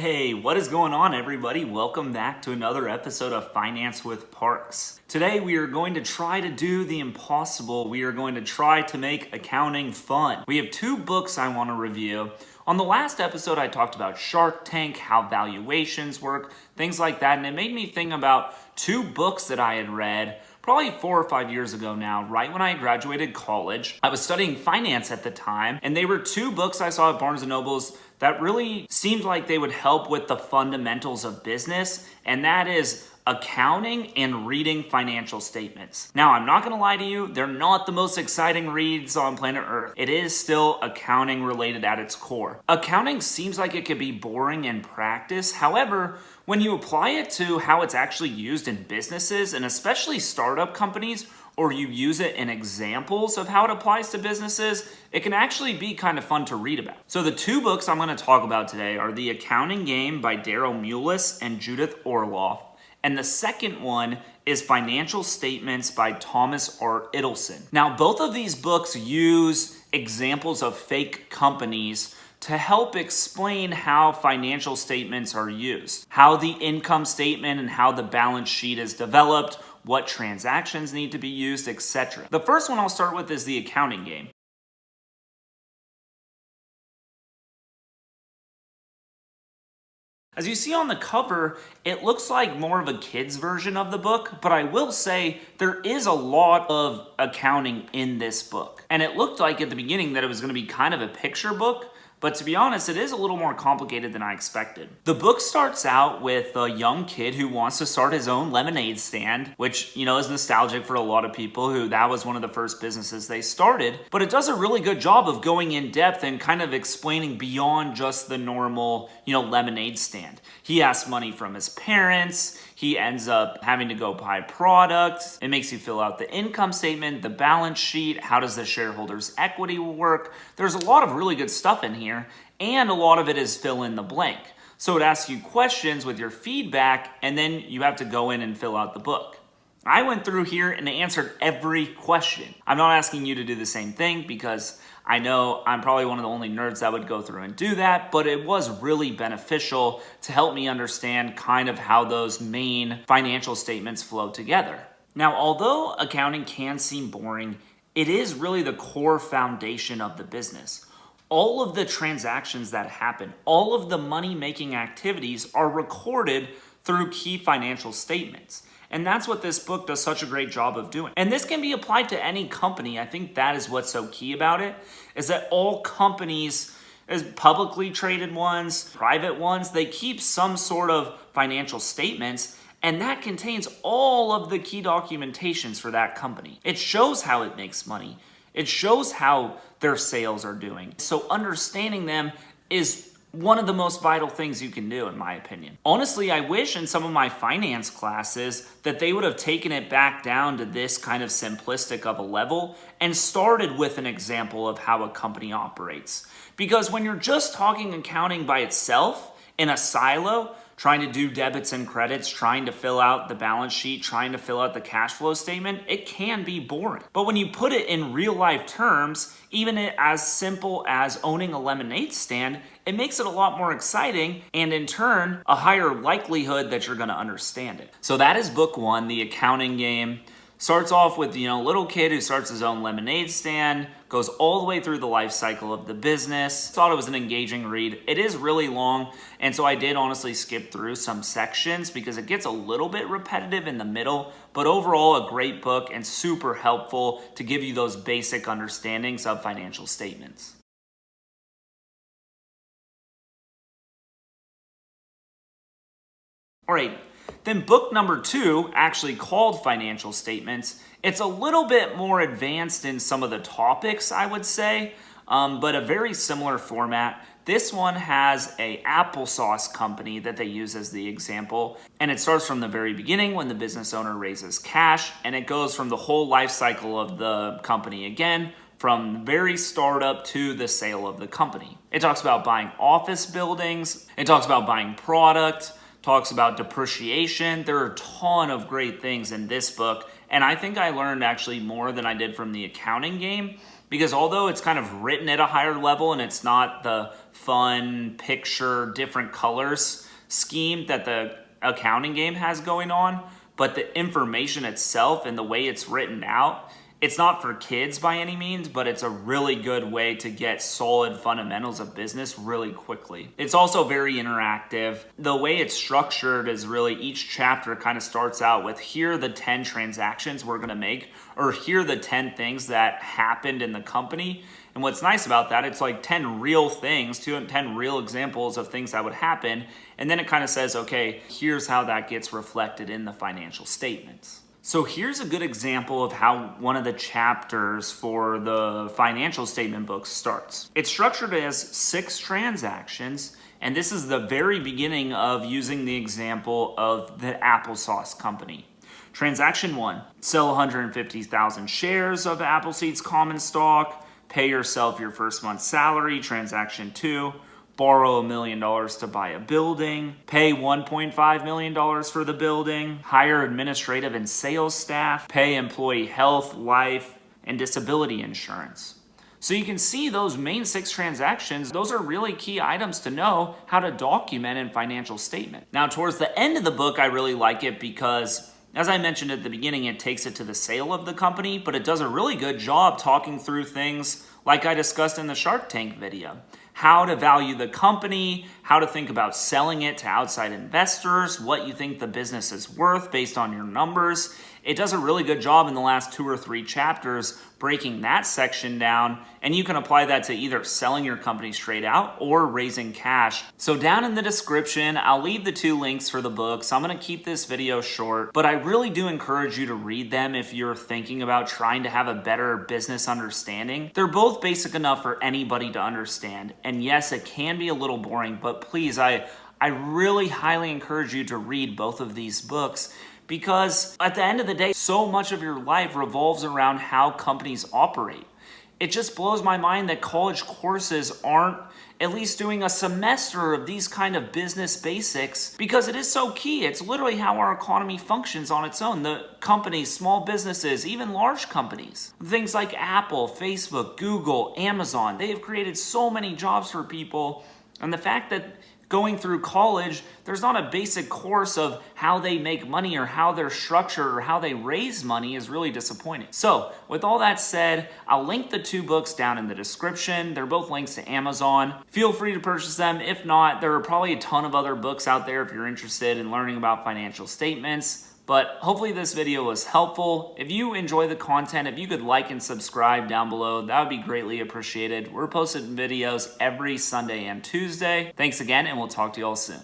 Hey, what is going on, everybody? Welcome back to another episode of Finance with Parks. Today we are going to try to do the impossible. We are going to try to make accounting fun. We have two books I want to review. On the last episode, I talked about Shark Tank, how valuations work, things like that, and it made me think about two books that I had read probably 4 or 5 years ago now, right when I graduated college. I was studying finance at the time, and they were two books I saw at Barnes & Noble's that really seemed like they would help with the fundamentals of business, and that is accounting and reading financial statements. Now, I'm not going to lie to you, they're not the most exciting reads on planet Earth. It is still accounting related at its core. Accounting seems like it could be boring in practice. However, when you apply it to how it's actually used in businesses, and especially startup companies, or you use it in examples of how it applies to businesses, it can actually be kind of fun to read about. So the two books I'm going to talk about today are The Accounting Game by Daryl Mullis and Judith Orloff. And the second one is Financial Statements by Thomas R. Idelson. Now, both of these books use examples of fake companies to help explain how financial statements are used, how the income statement and how the balance sheet is developed, what transactions need to be used, etc. The first one I'll start with is The Accounting Game. As you see on the cover, it looks like more of a kid's version of the book, but I will say there is a lot of accounting in this book. And it looked like at the beginning that it was going to be kind of a picture book, but to be honest, it is a little more complicated than I expected. The book starts out with a young kid who wants to start his own lemonade stand, which, is nostalgic for a lot of people who that was one of the first businesses they started. But it does a really good job of going in depth and kind of explaining beyond just the normal, lemonade stand. He asks money from his parents. He ends up having to go buy products. It makes you fill out the income statement, the balance sheet. How does the shareholders' equity work? There's a lot of really good stuff in here, and a lot of it is fill in the blank. So it asks you questions with your feedback, and then you have to go in and fill out the book. I went through here and answered every question. I'm not asking you to do the same thing because I know I'm probably one of the only nerds that would go through and do that, but it was really beneficial to help me understand kind of how those main financial statements flow together. Now, although accounting can seem boring, it is really the core foundation of the business. All of the transactions that happen, all of the money-making activities are recorded through key financial statements. And that's what this book does such a great job of doing. And this can be applied to any company. I think that is what's so key about it, is that all companies, as publicly traded ones, private ones, they keep some sort of financial statements, and that contains all of the key documentations for that company. It shows how it makes money. It shows how their sales are doing. So understanding them is one of the most vital things you can do, in my opinion. Honestly, I wish in some of my finance classes that they would have taken it back down to this kind of simplistic of a level and started with an example of how a company operates. Because when you're just talking accounting by itself in a silo, trying to do debits and credits, trying to fill out the balance sheet, trying to fill out the cash flow statement, it can be boring. But when you put it in real life terms, even as simple as owning a lemonade stand, it makes it a lot more exciting, and in turn, a higher likelihood that you're gonna understand it. So that is book one, The Accounting Game. Starts off with, a little kid who starts his own lemonade stand, goes all the way through the life cycle of the business. Thought it was an engaging read. It is really long, and so I did honestly skip through some sections because it gets a little bit repetitive in the middle, but overall a great book and super helpful to give you those basic understandings of financial statements. All right. Then book number 2, actually called Financial Statements, it's a little bit more advanced in some of the topics, I would say, but a very similar format. This one has a applesauce company that they use as the example, and it starts from the very beginning when the business owner raises cash, and it goes from the whole life cycle of the company again, from very startup to the sale of the company. It talks about buying office buildings, it talks about buying product, talks about depreciation. There are a ton of great things in this book, and I think I learned actually more than I did from The Accounting Game, because although it's kind of written at a higher level and it's not the fun picture, different colors scheme that the accounting game has going on, but the information itself and the way it's written out, it's not for kids by any means, but it's a really good way to get solid fundamentals of business really quickly. It's also very interactive. The way it's structured is really each chapter kind of starts out with, here are the 10 transactions we're gonna make, or here are the 10 things that happened in the company. And what's nice about that, it's like 10 real things, 10 real examples of things that would happen. And then it kind of says, okay, here's how that gets reflected in the financial statements. So here's a good example of how one of the chapters for the financial statement book starts. It's structured as 6 transactions, and this is the very beginning of using the example of the applesauce company. Transaction 1, sell 150,000 shares of Appleseed's common stock, pay yourself your first month's salary. Transaction 2, borrow $1 million to buy a building, pay $1.5 million for the building, hire administrative and sales staff, pay employee health, life, and disability insurance. So you can see those main 6 transactions, those are really key items to know how to document in financial statement. Now, towards the end of the book, I really like it because, as I mentioned at the beginning, it takes it to the sale of the company, but it does a really good job talking through things like I discussed in the Shark Tank video. How to value the company, how to think about selling it to outside investors, what you think the business is worth based on your numbers. It does a really good job in the last 2 or 3 chapters breaking that section down, and you can apply that to either selling your company straight out or raising cash. So down in the description, I'll leave the 2 links for the books. I'm gonna keep this video short, but I really do encourage you to read them if you're thinking about trying to have a better business understanding. They're both basic enough for anybody to understand. And yes, it can be a little boring, but please, I really highly encourage you to read both of these books, because at the end of the day, so much of your life revolves around how companies operate. It just blows my mind that college courses aren't at least doing a semester of these kind of business basics, because it is so key. It's literally how our economy functions on its own. The companies, small businesses, even large companies, things like Apple, Facebook, Google, Amazon, they have created so many jobs for people. And the fact that going through college, there's not a basic course of how they make money or how they're structured or how they raise money is really disappointing. So with all that said, I'll link the 2 books down in the description. They're both links to Amazon. Feel free to purchase them. If not, there are probably a ton of other books out there if you're interested in learning about financial statements. But hopefully this video was helpful. If you enjoy the content, if you could like and subscribe down below, that would be greatly appreciated. We're posting videos every Sunday and Tuesday. Thanks again, and we'll talk to you all soon.